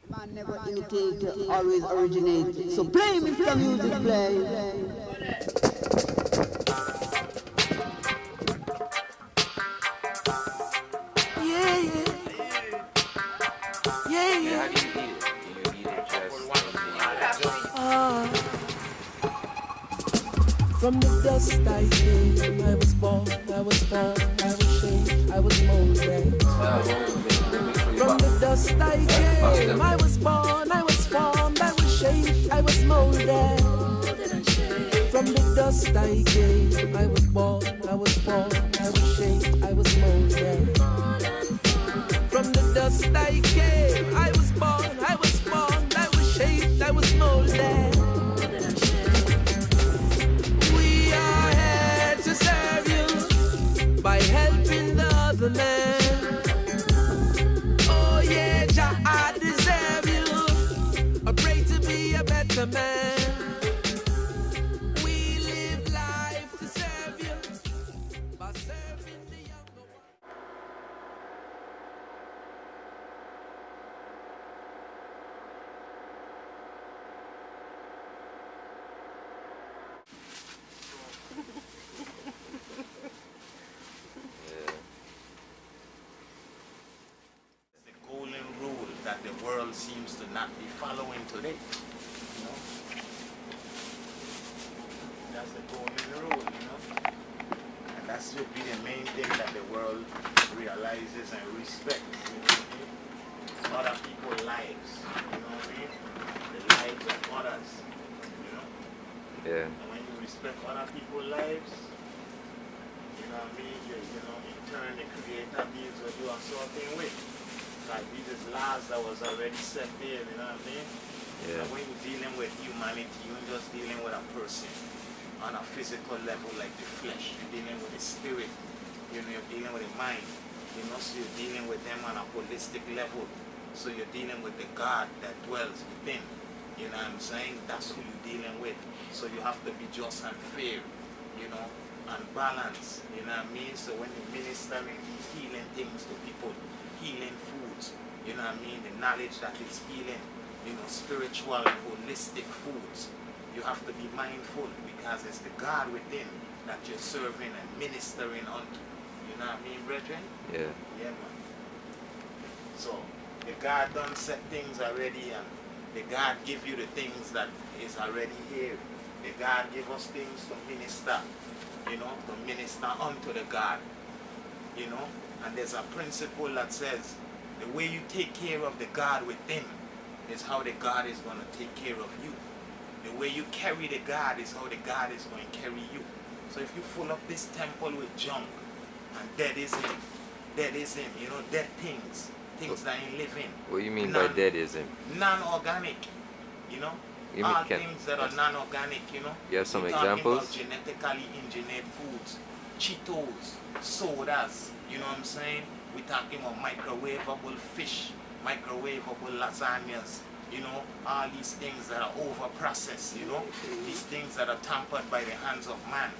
Man never imitate, always originate. So play me some music, play. Yeah, yeah. Yeah, yeah. How do you eat it? Do you eat it just From the dust I came, I was born, I was formed, I was shaped, I was molded. From the dust I came, I was born, I was formed, I was shaped, I was molded. From the dust I came, I was born, I was formed, I was shaped, I was molded. From the dust I came, I was born, I was formed, I was shaped, I was molded. We are here to serve you by helping the other man. Oh yeah, Jah, I deserve you. I pray to be a better man. We live life to serve you by serving the younger one. The golden rule that the world seems to not be following today. You know? That's the golden rule, you know? And that should be the main thing that the world realizes and respects. You know what I mean? Other people's lives. You know what I mean? The lives of others. You know? Yeah. And when you respect other people's lives, you know what I mean? You know, in turn the Creator deals with you a certain way. Like these is laws that was already set there, you know what I mean? Yeah. And when you're dealing with humanity, you're just dealing with a person on a physical level like the flesh. You're dealing with the spirit. You know, you're dealing with the mind. You know, so you're dealing with them on a holistic level. So you're dealing with the God that dwells within. You know what I'm saying? That's who you're dealing with. So you have to be just and fair, you know, and balance. You know what I mean? So when you're ministering these healing things to people, healing foods, you know what I mean, the knowledge that is healing, you know, spiritual, holistic foods, you have to be mindful because it's the God within that you're serving and ministering unto. You know what I mean, brethren? Yeah. Yeah, man. So the God done set things already, and the God give you the things that is already here. The God give us things to minister, you know, to minister unto the God, you know. And there's a principle that says the way you take care of the God within is how the God is going to take care of you. The way you carry the God is how the God is going to carry you. So if you fill up this temple with junk, and dead is him, you know, dead things that ain't living. What do you mean by deadism? Non-organic, you know. All things that are non-organic, you know. You have some We're examples? talking about genetically engineered foods, Cheetos, sodas, you know what I'm saying? We're talking about microwavable fish, microwavable lasagnas, you know, all these things that are over-processed, you know, these things that are tampered by the hands of man,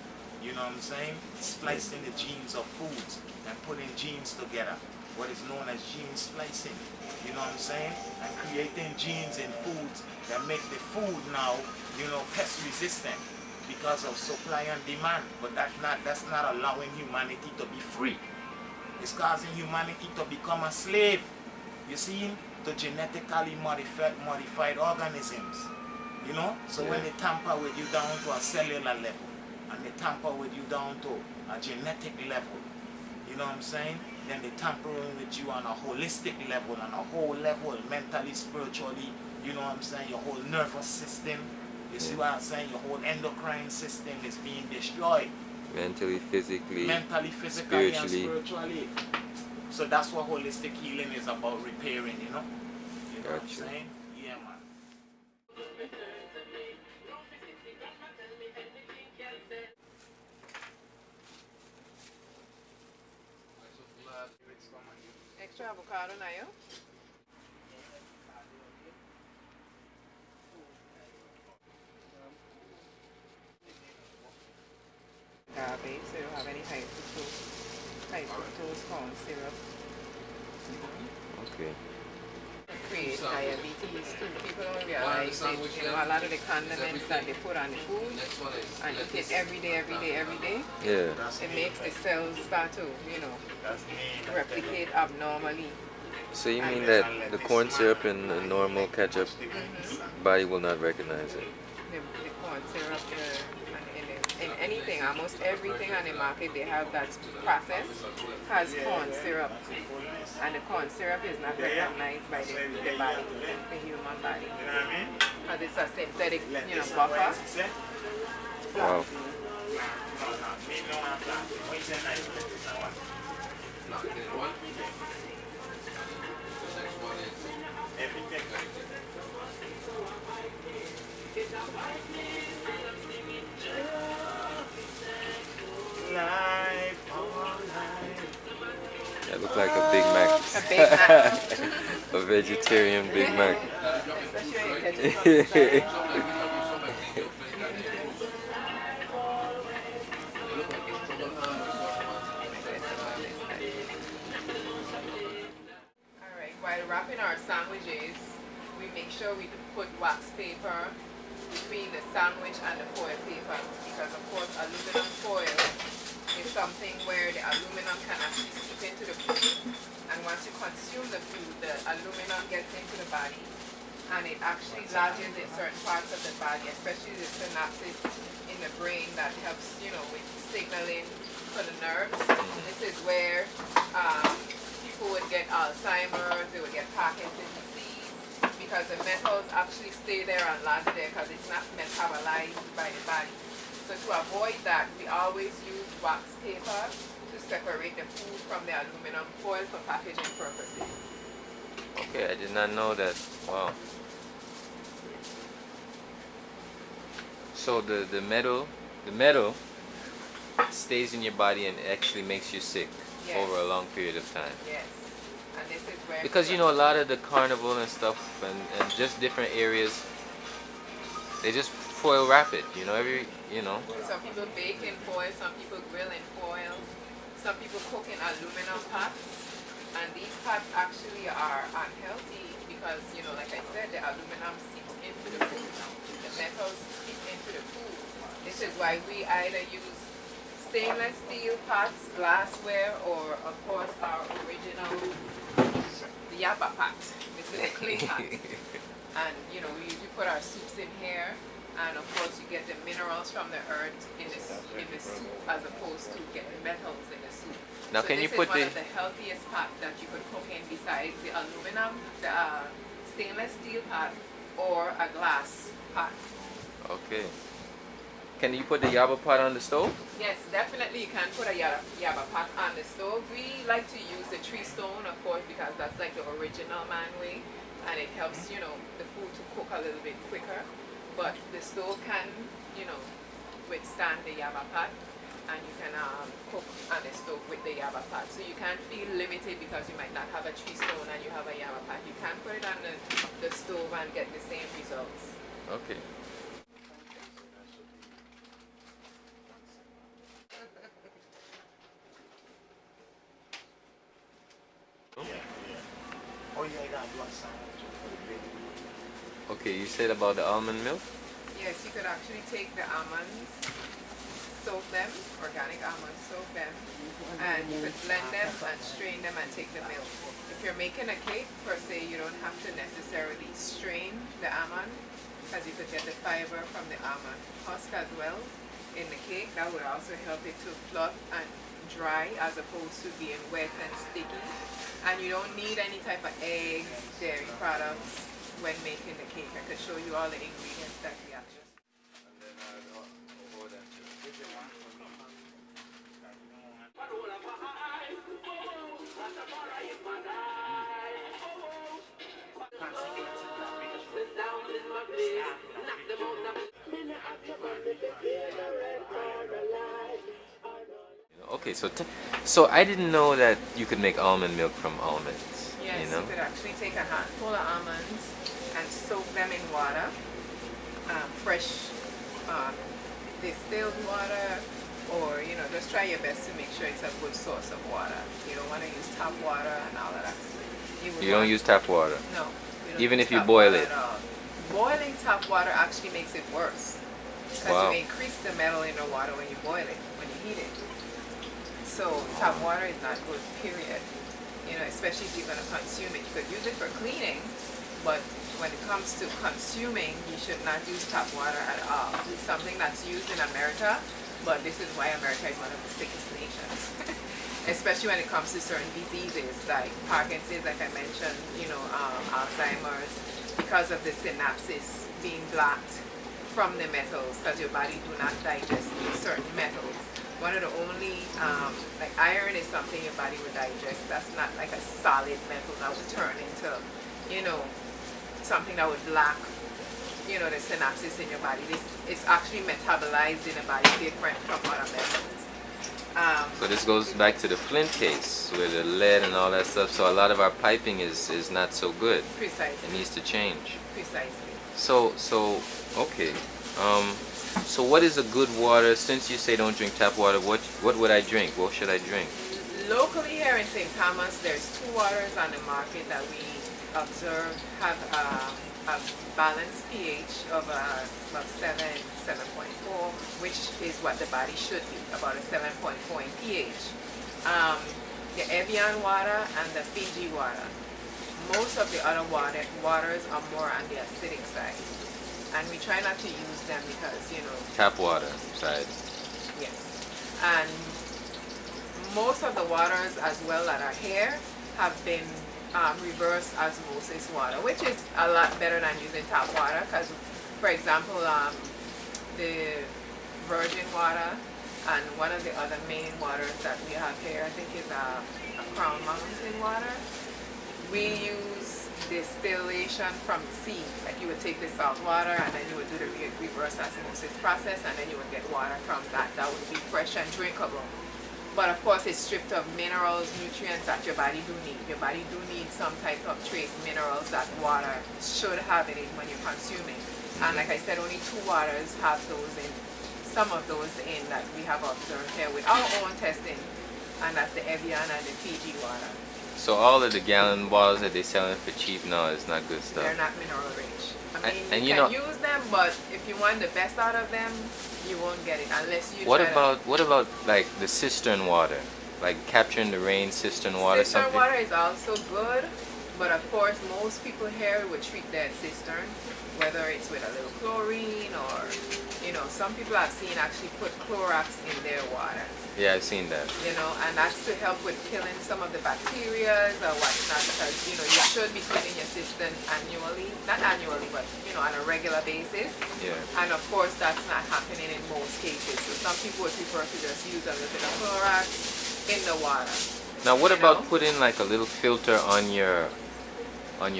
you know what I'm saying? Splicing the genes of foods and putting genes together, what is known as gene splicing, you know what I'm saying? And creating genes in foods that make the food now, you know, pest resistant because of supply and demand. But that's not allowing humanity to be free. It's causing humanity to become a slave, you see, to genetically modified organisms, you know? So when they tamper with you down to a cellular level, and they tamper with you down to a genetic level, you know what I'm saying? Then they tampering with you on a holistic level, on a whole level, mentally, spiritually, you know what I'm saying? Your whole nervous system, you see what I'm saying? Your whole endocrine system is being destroyed. Mentally, physically, and spiritually. So that's what holistic healing is about, repairing, you know? You know what I'm saying? Yeah, man. Extra avocado na yo? use corn syrup. Okay. Create diabetes too. People don't realize that, a lot of the condiments that they put on the food and eat it every day, Yeah. it makes the cells start to, replicate abnormally. So you mean that the corn syrup and the normal ketchup, body will not recognize it? The corn syrup, in anything, almost everything on the market they have that's processed has corn syrup. And the corn syrup is not recognized by the body, the human body. Because it's a synthetic, buffer. Wow. That looked like a Big Mac. A Big Mac. A vegetarian Big Mac. Alright, while wrapping our sandwiches, we make sure we put wax paper between the sandwich and the foil paper, because of course aluminum foil is something where the aluminum can actually seep into the food, and once you consume the food, the aluminum gets into the body and it actually lodges in certain parts of the body, especially the synapses in the brain that helps, with signaling for the nerves. This is where people would get Alzheimer's, they would get Parkinson's disease, because the metals actually stay there and lodge there because it's not metabolized by the body. So to avoid that, we always use wax paper to separate the food from the aluminum foil for packaging purposes. Okay, I did not know that. Wow. So the metal stays in your body and actually makes you sick over a long period of time. Yes. And this is where, because a lot of the carnival and stuff and just different areas, they just foil wrap it, some people bake in foil, some people grill in foil, some people cook in aluminum pots, and these pots actually are unhealthy because, like I said, the aluminum seeps into the food. The metals seep into the food. This is why we either use stainless steel pots, glassware, or of course our original yaba pot. This is a clay pot. And we usually put our soups in here, and of course you get the minerals from the earth in the soup as opposed to getting metals in the soup. Now so can this you put is one of the healthiest pots that you could cook in besides the aluminum, the stainless steel pot, or a glass pot. Okay. Can you put the yaba pot on the stove? Yes, definitely you can put a yaba pot on the stove. We like to use the tree stone, of course, because that's like the original man way, and it helps, the food to cook a little bit quicker. But the stove can, withstand the yaba pot, and you can cook on the stove with the yaba pot. So you can't feel limited because you might not have a tree stone and you have a yaba pot. You can put it on the stove and get the same results. Okay. Okay, you said about the almond milk? Yes, you could actually take the almonds, soak them, organic almonds, soak them, and you could blend them and strain them and take the milk. If you're making a cake, per se, you don't have to necessarily strain the almond, because you could get the fiber from the almond husk as well in the cake. That would also help it to fluff and dry as opposed to being wet and sticky. And you don't need any type of eggs, dairy products when making the cake. I could show you all the ingredients that we actually. Okay, so I didn't know that you could make almond milk from almonds. Yes, you could actually take a handful of almonds and soak them in water, fresh distilled water, or just try your best to make sure it's a good source of water. You don't want to use tap water and all of that. You don't use tap water? No. Even if you boil it? Boiling tap water actually makes it worse. Because Wow. you increase the metal in the water when you boil it, when you heat it. So tap water is not good, period. Especially if you're going to consume it. You could use it for cleaning, but when it comes to consuming, you should not use tap water at all. It's something that's used in America, but this is why America is one of the sickest nations. Especially when it comes to certain diseases like Parkinson's, like I mentioned, Alzheimer's, because of the synapses being blocked from the metals, because your body do not digest certain metals. One of the only, like iron is something your body would digest. That's not like a solid metal that would turn into, something that would block, the synapses in your body. It's actually metabolized in the body different from other metals. So this goes back to the Flint case with the lead and all that stuff. So a lot of our piping is not so good. Precisely. It needs to change. Precisely. So okay. So what is a good water? Since you say don't drink tap water, what would I drink? What should I drink? Locally here in St. Thomas, there's two waters on the market that we observe have a balanced pH of about 7.4, which is what the body should be, about a 7.4 in pH. The Evian water and the Fiji water. Most of the other waters are more on the acidic side. And we try not to use them because, Tap water side. yes. And most of the waters as well that are here have been reverse osmosis water, which is a lot better than using tap water because, for example, the virgin water and one of the other main waters that we have here, I think is a Crown Mountain water. We use distillation from the sea. Like you would take the salt water and then you would do the reverse osmosis process and then you would get water from that. That would be fresh and drinkable. But of course it's stripped of minerals, nutrients that your body do need. Your body do need some type of trace minerals that water should have in it when you're consuming. And like I said, only two waters have those in, some of those in that we have observed here with our own testing. And that's the Evian and the Fiji water. So all of the gallon bottles that they selling for cheap now is not good stuff. They're not mineral rich. I mean, And you you can know- use them, but if you want the best out of them, you won't get it unless you What try about like the cistern water? Like capturing the rain cistern water Cistern something? water is also good, but of course most people here would treat their cistern, whether it's with a little chlorine or, some people I've seen actually put Clorox in their water. Yeah, I've seen that. And that's to help with killing some of the bacteria or whatnot, because, you should be cleaning your cistern annually, not annually, but, on a regular basis. Yeah. And of course, that's not happening in most cases. So some people would prefer to just use a little bit of Clorox in the water. Now what You about know? putting like a little filter on your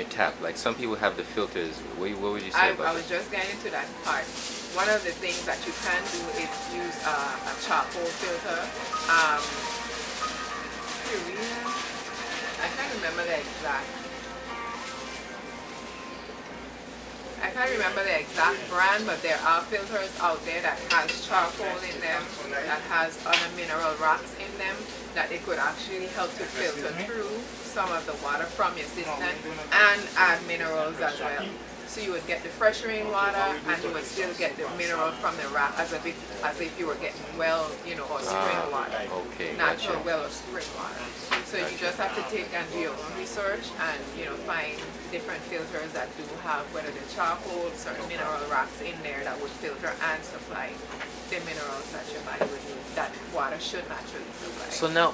tap? Like some people have the filters. What would you say I about was that? just getting to that part. One of the things that you can do is use a charcoal filter. Purina. I can't remember the exact brand, but there are filters out there that has charcoal in them, that has other mineral rocks in them, that it could actually help to filter through some of the water from your system and add minerals as well. So you would get the fresh rain water and you would still get the mineral from the rock as if you were getting well, or spring water. Okay, Natural gotcha. well or spring water. So you just have to take and do your own research and, find different filters that do have whether the charcoal, certain mineral rocks in there that would filter and supply the minerals that your body would need, that water should naturally supply. So now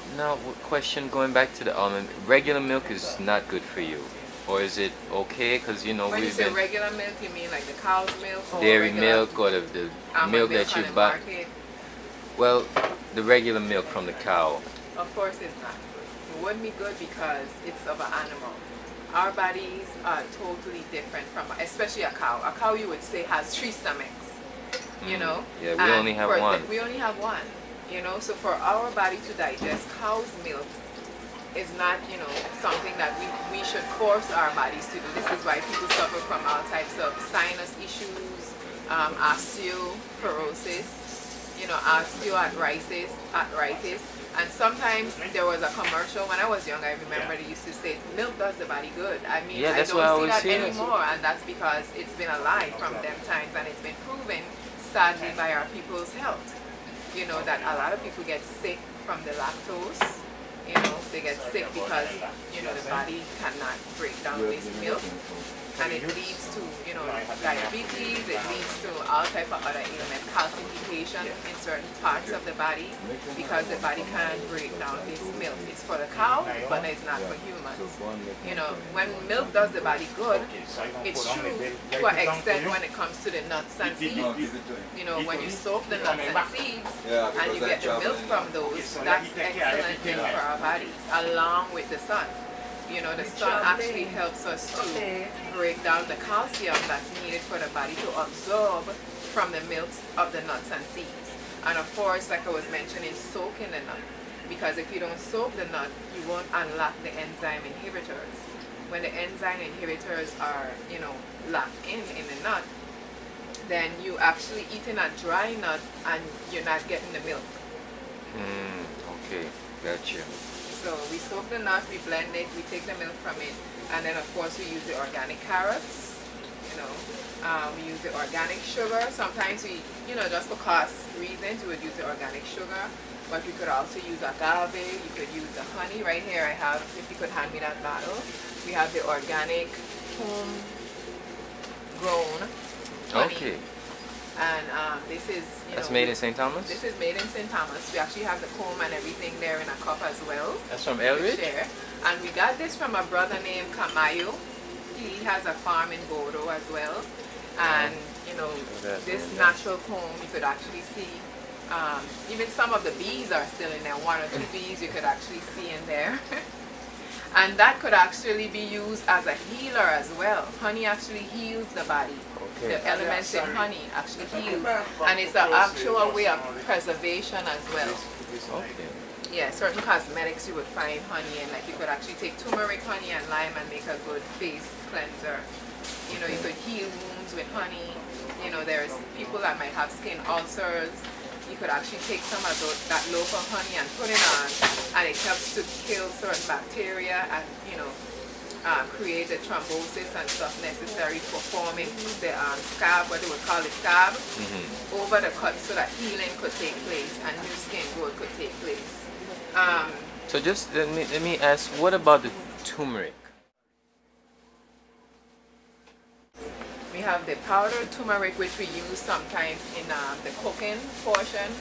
question going back to the almond. Regular milk is not good for you, or is it okay? Because when you we've say been regular milk, you mean like the cow's milk or dairy regular milk or the almond milk that on you the buy. market? Well, the regular milk from the cow. Of course it's not good. It wouldn't be good because it's of an animal. Our bodies are totally different from, especially a cow. A cow, you would say, has 3 stomachs, Yeah, we And only have one. We only have one, So for our body to digest cow's milk is not, something that we should force our bodies to do. This is why people suffer from all types of sinus issues, osteoporosis, arthritis. And sometimes there was a commercial when I was young. I remember they used to say milk does the body good. I mean, Yeah, I that's what I don't see always that say. anymore, and that's because it's been a lie from them times, and it's been proven sadly by our people's health. That a lot of people get sick from the lactose. They get sick because the body cannot break down this milk, and it leads to diabetes. It leads to all type of other ailments, calcification in certain parts of the body, because the body can't break down this milk. It's for the cow, but it's not for humans. When milk does the body good, it's true to an extent when it comes to the nuts and seeds. When you soak the nuts and seeds and you get the milk from those, that's excellent thing for our bodies, along with the sun. The sun actually helps us to break down the calcium that's needed for the body to absorb from the milks of the nuts and seeds. And of course, like I was mentioning, soaking the nut. Because if you don't soak the nut, you won't unlock the enzyme inhibitors. When the enzyme inhibitors are, locked in the nut, then you actually eating a dry nut and you're not getting the milk. Okay, gotcha. So we soak the nut, we blend it, we take the milk from it, and then of course we use the organic carrots, we use the organic sugar. Sometimes we, just for cost reasons, we would use the organic sugar, but we could also use agave, you could use the honey. Right here I have, if you could hand me that bottle, we have the organic home-grown honey. Okay. And this is, That's made in St. Thomas? This is made in St. Thomas. We actually have the comb and everything there in a cup as well. That's from Elridge? And we got this from a brother named Kamayo. He has a farm in Bodo as well. And, this natural comb, you could actually see, even some of the bees are still in there. 1 or 2 bees you could actually see in there. And that could actually be used as a healer as well. Honey actually heals the body. The elements in honey actually heal, and it's an actual way of preservation as well. Okay. Yeah, certain cosmetics you would find honey in, like you could actually take turmeric, honey, and lime and make a good face cleanser. You could heal wounds with honey. There's people that might have skin ulcers. You could actually take some of that loaf of honey and put it on, and it helps to kill certain bacteria and create the thrombosis and stuff necessary for forming the scab, what they would call the scab, over the cut, so that healing could take place and new skin growth could take place. So just let me ask, what about the turmeric? We have the powdered turmeric, which we use sometimes in the cooking portion,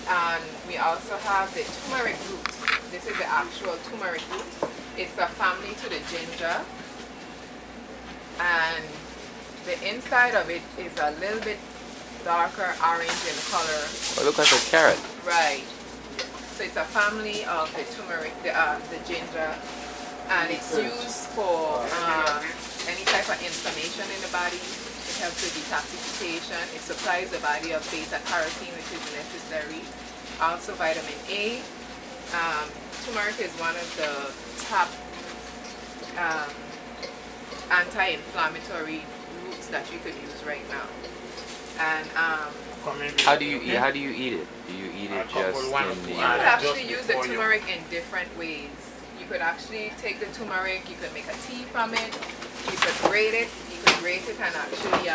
and we also have the turmeric root. This is the actual turmeric root. It's a family to the ginger, and the inside of it is a little bit darker orange in color. Oh, look like a carrot. Right. So it's a family of the turmeric, the ginger, and it's used for any type of inflammation in the body. It helps with detoxification. It supplies the body of beta carotene, which is necessary. Also vitamin A. Turmeric is one of the top anti-inflammatory roots that you could use right now. And how do you eat it? Do you eat it just in the? you could actually use the turmeric in different ways. You could actually take the turmeric. You could make a tea from it. You could grate it. You could grate it and actually.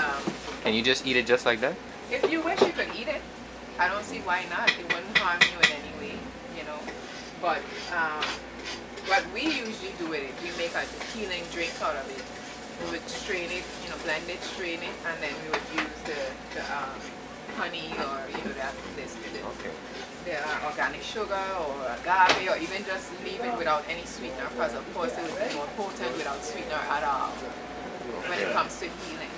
Can you just eat it just like that? If you wish, you could eat it. I don't see why not. It wouldn't harm you in any way, But what we usually do with it, we make a healing drink out of it. We would strain it, blend it, strain it, and then we would use the honey or the organic sugar or agave, or even just leave it without any sweetener, because of course it would be more potent without sweetener at all when it comes to healing.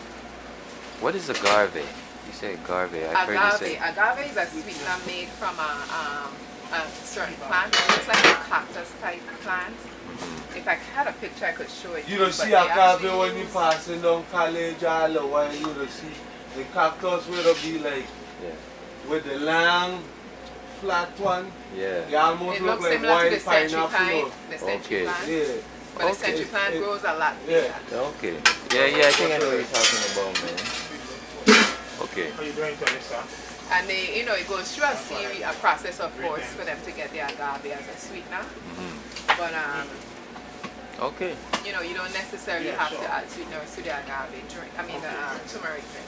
What is agave? You say agave. I've heard you say. Agave is a sweetener made from a certain plant. It looks like a cactus type plant. If I had a picture, I could show it. You don't see agave when you passing down college all the while. You don't see the cactus will be like with the long flat one. Yeah. They almost It look looks like similar to wild the century pineapple. plant. The century plant. Yeah. But the century plant grows a lot bigger. Okay. Yeah, I think I know what you're talking about, man. Okay. How you doing today, sir? And they, you know, it goes through a process, of course, for them to get the agave as a sweetener. But Okay. you know, you don't necessarily have to add sweeteners to the agave drink. I mean, the turmeric drink.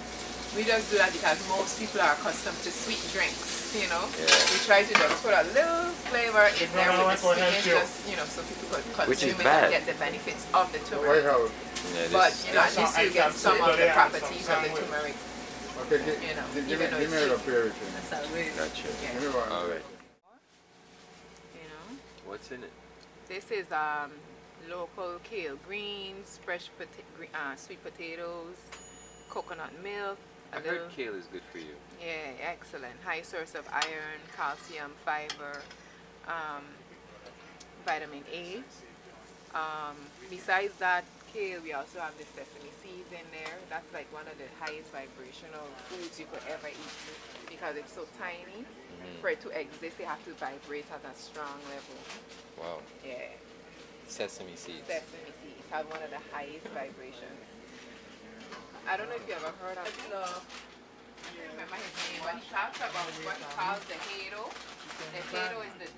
We just do that because most people are accustomed to sweet drinks. You know, we try to just put a little flavor in there with the sweetness, just, you know, so people could consume it and get the benefits of the turmeric. Yeah, But you know, at least you get some of the properties of the turmeric. Okay, You know, give even though me it's a sweet. period. Gotcha. Yeah. Give me one. All right. You know, What's in it? this is local kale greens, fresh sweet potatoes, coconut milk. I heard kale is good for you. Yeah, excellent. High source of iron, calcium, fiber, vitamin A. Besides that kale, we also have the sesame seeds in there. That's like one of the highest vibrational foods you could ever eat because it's so tiny. For it to exist, it have to vibrate at a strong level. Wow. Yeah. Sesame seeds. Sesame seeds have one of the highest vibrations. I don't know if you ever heard of it. I can't remember his name, but he talks about what he calls the halo. The halo is the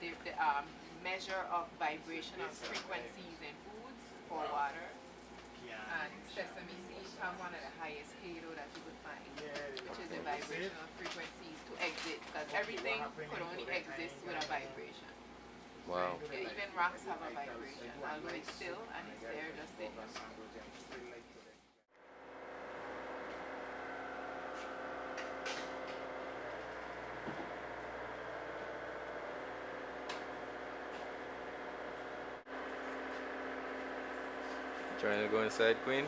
measure of vibrational frequencies in foods for water. And sesame seeds have one of the highest halo that you could find, which is the vibrational frequencies to exist, because everything could only exist with a vibration. Wow. Even rocks have a vibration, although it's still and it's there just sitting. Trying to go inside, Queen?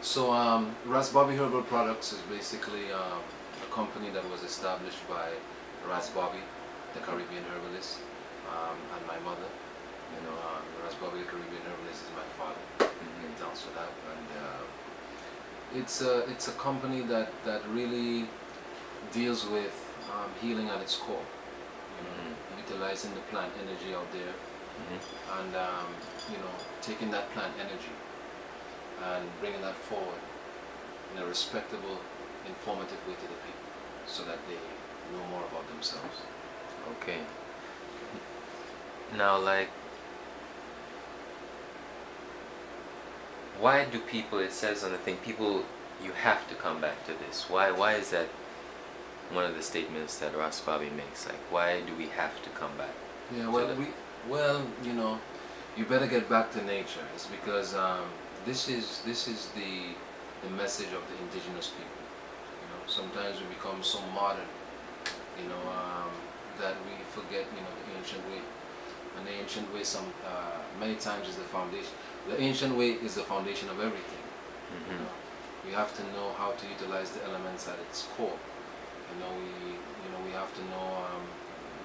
So Ras Bobby Herbal Products is basically a company that was established by Ras Bobby, the Caribbean herbalist, and my mother. You know, Ras Bobby, the Caribbean herbalist, is my father. In terms for that, and it's a company that really deals with healing at its core. You know, utilizing the plant energy out there, and you know, taking that plant energy and bringing that forward in a respectable, informative way to the people, so that they know more about themselves. Okay. Now, like, why do people, it says on the thing, people, you have to come back to this. Why is that one of the statements that Ras Bobby makes? Like, why do we have to come back? Yeah, well, you know, you better get back to nature. It's because this is the message of the indigenous people. You know, sometimes we become so modern, you know, that we forget, you know, the ancient way. And the ancient way, many times, is the foundation. The ancient way is the foundation of everything. You know, we have to know how to utilize the elements at its core. You know, we have to know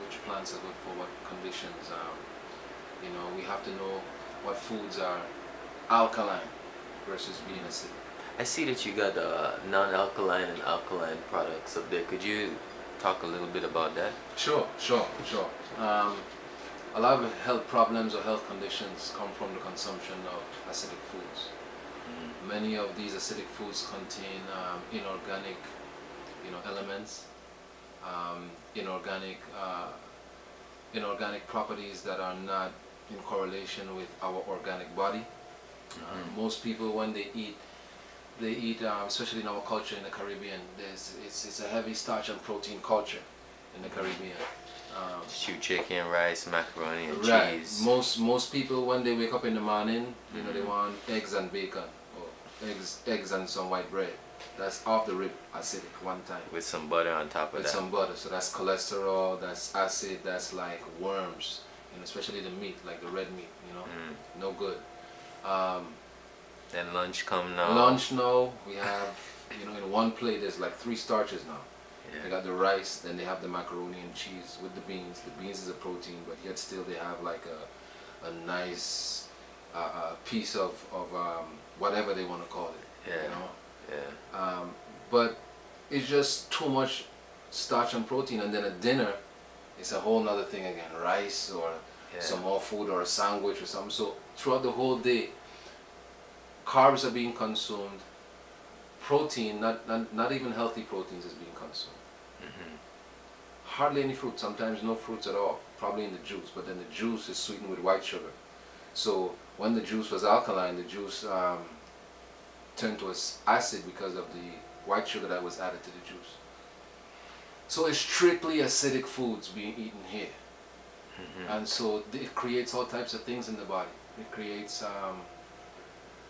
which plants are good for what conditions. You know, we have to know what foods are alkaline versus being acidic. I see that you got non-alkaline and alkaline products up there. Could you talk a little bit about that? Sure. A lot of health problems or health conditions come from the consumption of acidic foods. Many of these acidic foods contain inorganic, you know, elements, inorganic properties that are not in correlation with our organic body. Most people, when they eat, especially in our culture in the Caribbean, it's a heavy starch and protein culture in the Caribbean. Stew chicken, rice, macaroni, and cheese. Most people, when they wake up in the morning, you know, they want eggs and bacon, or eggs and some white bread. That's off the rip acidic one time. With some butter on top of With that. some butter. So that's cholesterol, that's acid, that's like worms, and especially the meat, like the red meat, you know, no good. Then lunch come now. Lunch now, we have, you know, in one plate there's like 3 starches now. Yeah. They got the rice, then they have the macaroni and cheese with the beans. The beans is a protein, but yet still they have like a nice a piece of whatever they want to call it. Yeah. You know. Yeah. But it's just too much starch and protein, and then at dinner, it's a whole nother thing again. Rice or some more food or a sandwich or something. So throughout the whole day, carbs are being consumed. Protein, not even healthy proteins, is being consumed. Hardly any fruit. Sometimes no fruits at all. Probably in the juice, but then the juice is sweetened with white sugar. So when the juice was alkaline, the juice turned to acid because of the white sugar that was added to the juice. So it's strictly acidic foods being eaten here. And so it creates all types of things in the body. It creates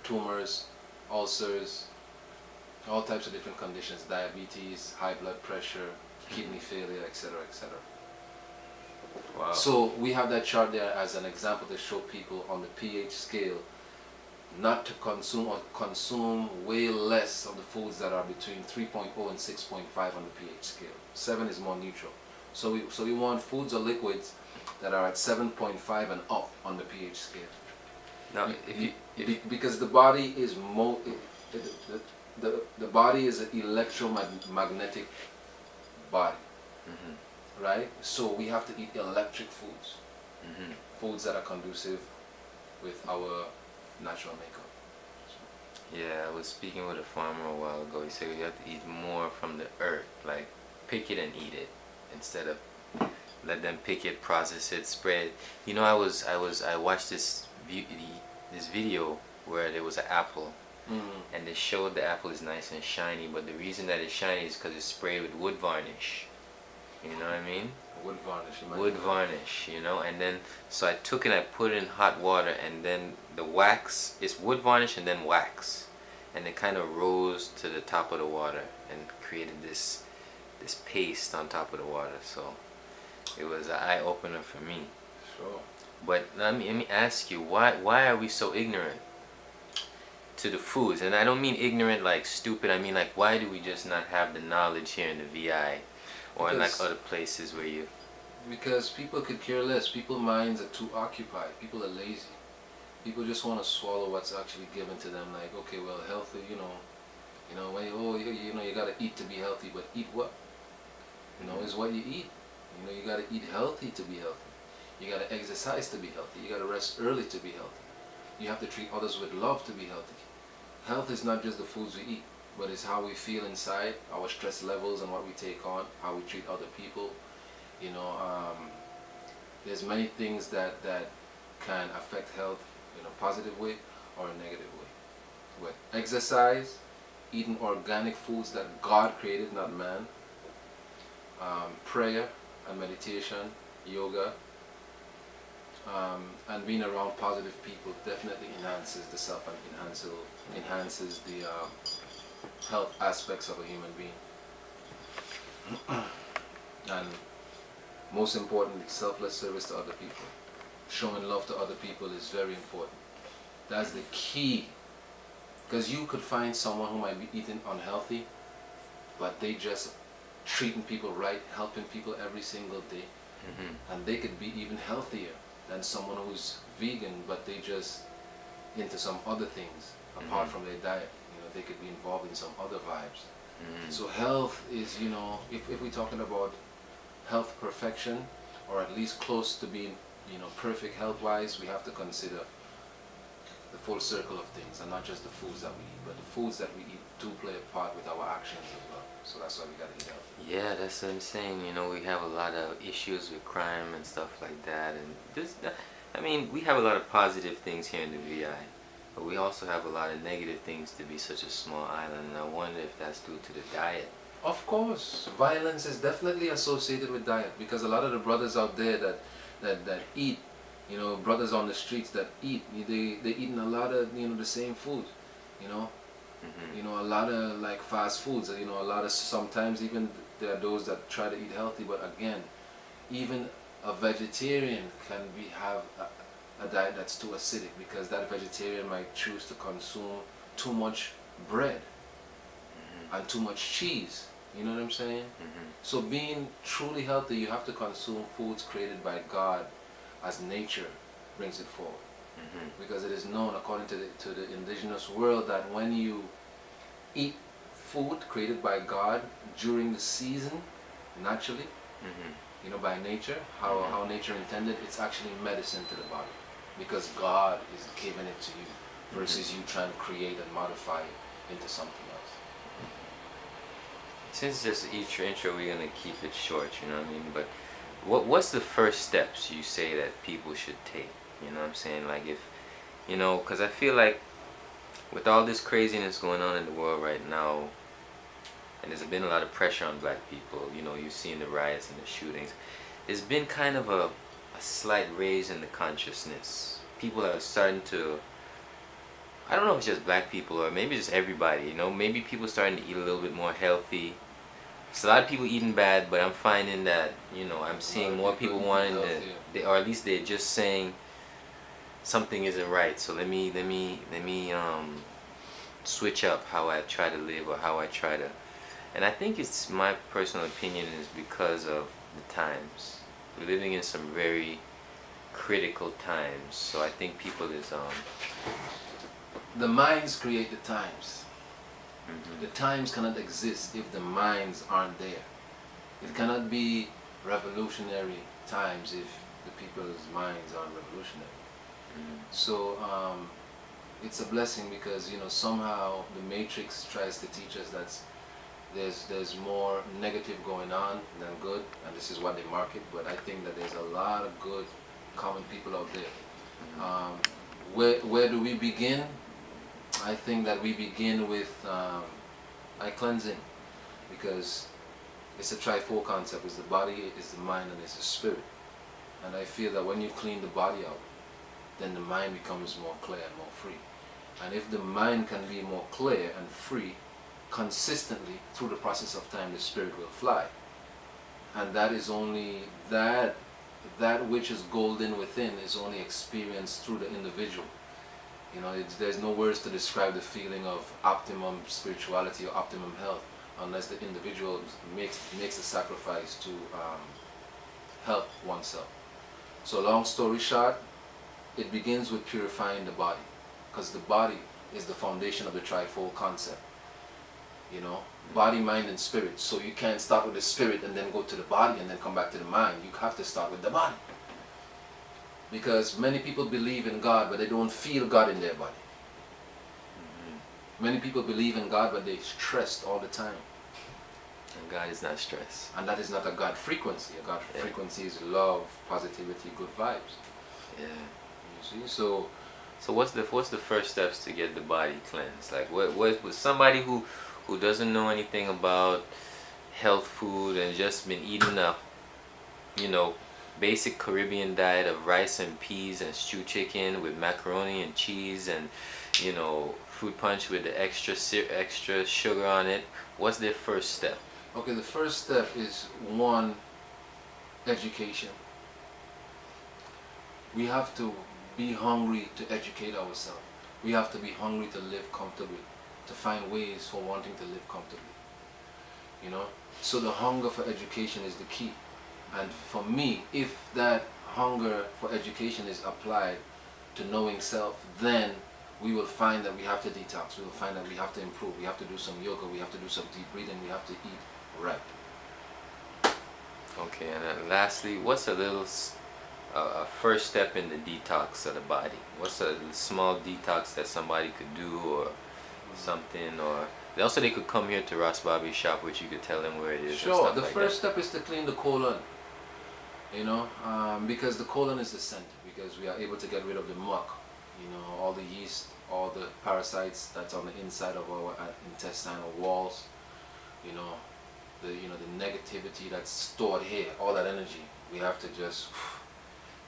tumors, ulcers, all types of different conditions, diabetes, high blood pressure, kidney failure, etc., etc. Wow. So we have that chart there as an example to show people on the pH scale not to consume, or consume way less of the foods that are between 3.0 and 6.5 on the pH scale. 7 is more neutral. So we want foods or liquids that are at 7.5 and up on the pH scale. Now, because the body is the body is an electromagnetic body, right? So we have to eat electric foods, foods that are conducive with our natural makeup. yeah, I was speaking with a farmer a while ago. He said you have to eat more from the earth, like pick it and eat it, instead of let them pick it, process it, spread it. You know, I watched this video where there was an apple, and they showed the apple is nice and shiny, but the reason that it's shiny is because it's sprayed with wood varnish. You know what I mean? Wood varnish. Wood varnish, you know, and then so I took it, I put it in hot water, and then the wax, it's wood varnish and then wax, and it kind of rose to the top of the water and created this paste on top of the water. So it was an eye opener for me. Sure. But let me ask you, why are we so ignorant to the foods? And I don't mean ignorant like stupid. I mean like, why do we just not have the knowledge here in the VI? Or in like other places where you... Because people could care less. People's minds are too occupied. People are lazy. People just want to swallow what's actually given to them. Like, okay, well, healthy, when you gotta eat to be healthy, but eat what? Is what you eat. You gotta eat healthy to be healthy. You gotta exercise to be healthy. You gotta rest early to be healthy. You have to treat others with love to be healthy. Health is not just the foods we eat, but it's how we feel inside, our stress levels and what we take on, how we treat other people. There's many things that can affect health in a positive way or a negative way. With exercise, eating organic foods that God created, not man, prayer and meditation, yoga, and being around positive people definitely enhances the self and enhances the health aspects of a human being. And most importantly, selfless service to other people. Showing love to other people is very important. That's the key. Because you could find someone who might be eating unhealthy, but they just treating people right, helping people every single day. And they could be even healthier than someone who's vegan, but they just into some other things apart from their diet. They could be involved in some other vibes. So health is, if we're talking about health perfection, or at least close to being, perfect health-wise, we have to consider the full circle of things, and not just the foods that we eat, but the foods that we eat do play a part with our actions as well. So that's why we gotta eat healthy. Yeah, that's what I'm saying. We have a lot of issues with crime and stuff like that, and we have a lot of positive things here in the VI. But we also have a lot of negative things to be such a small island, and I wonder if that's due to the diet. Of course, violence is definitely associated with diet, because a lot of the brothers out there that eat, brothers on the streets that eat, they eating a lot of the same food, a lot of like fast foods, a lot of, sometimes even there are those that try to eat healthy, but again, even a vegetarian can have a diet that's too acidic, because that vegetarian might choose to consume too much bread and too much cheese. You know what I'm saying? So being truly healthy, you have to consume foods created by God as nature brings it forward. because it is known according to the indigenous world that when you eat food created by God during the season, naturally, you know, by nature, how nature intended, it's actually medicine to the body, because God is giving it to you, versus you trying to create and modify it into something else. Since this intro, we're gonna keep it short, you know what I mean? But what's the first steps you say that people should take? You know what I'm saying? Like, if, you know, because I feel like with all this craziness going on in the world right now, and there's been a lot of pressure on black people, you know, you've seen the riots and the shootings, there's been kind of a slight raise in the consciousness. People are starting to, I don't know if it's just black people or maybe just everybody, you know, maybe people starting to eat a little bit more healthy. It's a lot of people eating bad, but I'm finding that, you know, I'm seeing more people wanting to, or at least they're just saying something isn't right, so let me switch up how I try to live, or how I try to, and I think it's, my personal opinion is because of the times. We're living in some very critical times, so I think people is The minds create the times. The times cannot exist if the minds aren't there. It cannot be revolutionary times if the people's minds aren't revolutionary. So it's a blessing, because, you know, somehow the matrix tries to teach us that there's more negative going on than good, and this is what they market, but I think that there's a lot of good common people out there. Where do we begin? I think that we begin with cleansing, because it's a trifold concept. It's the body, it's the mind, and it's the spirit. And I feel that when you clean the body out, then the mind becomes more clear and more free. And if the mind can be more clear and free consistently through the process of time, the spirit will fly. And that is only that which is golden within is only experienced through the individual. You know, there's no words to describe the feeling of optimum spirituality or optimum health unless the individual makes a sacrifice to help oneself. So long story short, it begins with purifying the body, because the body is the foundation of the trifold concept. You know, body, mind, and spirit. So you can't start with the spirit and then go to the body and then come back to the mind. You have to start with the body. Because many people believe in God, but they don't feel God in their body. Many people believe in God, but they're stressed all the time. And God is not stressed. And that is not a God frequency. A God frequency is love, positivity, good vibes. Yeah. You see? So what's the first steps to get the body cleansed? Like, what with somebody who doesn't know anything about health food and just been eating a, you know, basic Caribbean diet of rice and peas and stewed chicken with macaroni and cheese and, you know, fruit punch with the extra sugar on it. What's their first step? Okay, the first step is, one, education. We have to be hungry to educate ourselves. We have to be hungry to live comfortably, to find ways for wanting to live comfortably. You know? So the hunger for education is the key. And for me, if that hunger for education is applied to knowing self, then we will find that we have to detox. We will find that we have to improve. We have to do some yoga. We have to do some deep breathing. We have to eat right. Okay, and then lastly, what's a little first step in the detox of the body? What's a small detox that somebody could do, or something? Or also they could come here to Ross Bobby's shop, which you could tell them where it is. Sure. The first step is to clean the colon. You know, because the colon is the center, because we are able to get rid of the muck, you know, all the yeast, all the parasites that's on the inside of our intestinal walls, you know, the negativity that's stored here, all that energy. We have to just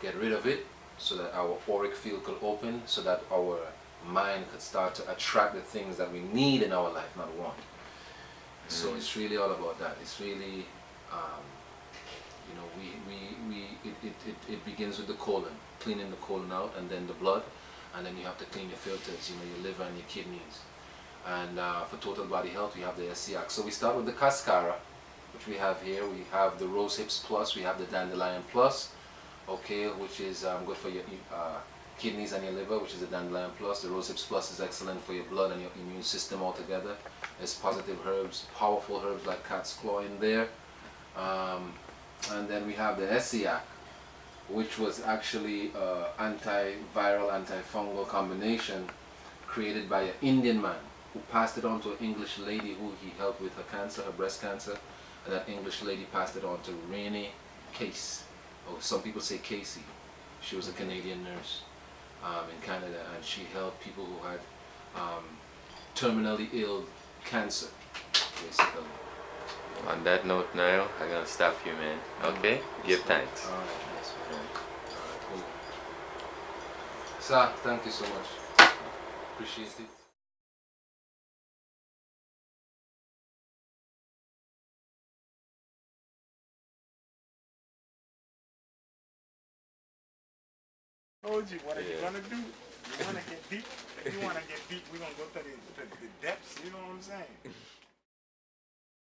get rid of it so that our auric field could open, so that our mind could start to attract the things that we need in our life, not want. So it's really all about that. It's really you know, it begins with the colon, cleaning the colon out, and then the blood, and then you have to clean your filters, you know, your liver and your kidneys. And for total body health, we have the SCX. So we start with the cascara, which we have here. We have the rose hips plus, we have the dandelion plus, okay, which is good for your kidneys and your liver, which is the Dandelion Plus. The Rose Hips Plus is excellent for your blood and your immune system altogether. There's positive herbs, powerful herbs like cat's claw in there. And then we have the Essiac, which was actually antiviral, antifungal combination created by an Indian man who passed it on to an English lady who he helped with her cancer, her breast cancer. And that English lady passed it on to Rainey Case, or some people say Casey. She was a Canadian nurse in Canada, and she helped people who had terminally ill cancer, basically. On that note, now I'm gonna stop you, man. Okay? Give thanks. All right, yes, alright, cool. Sir, thank you so much. Appreciate it. Told you what are you gonna do? You wanna get deep? If you wanna get deep, we're gonna go to the depths, you know what I'm saying?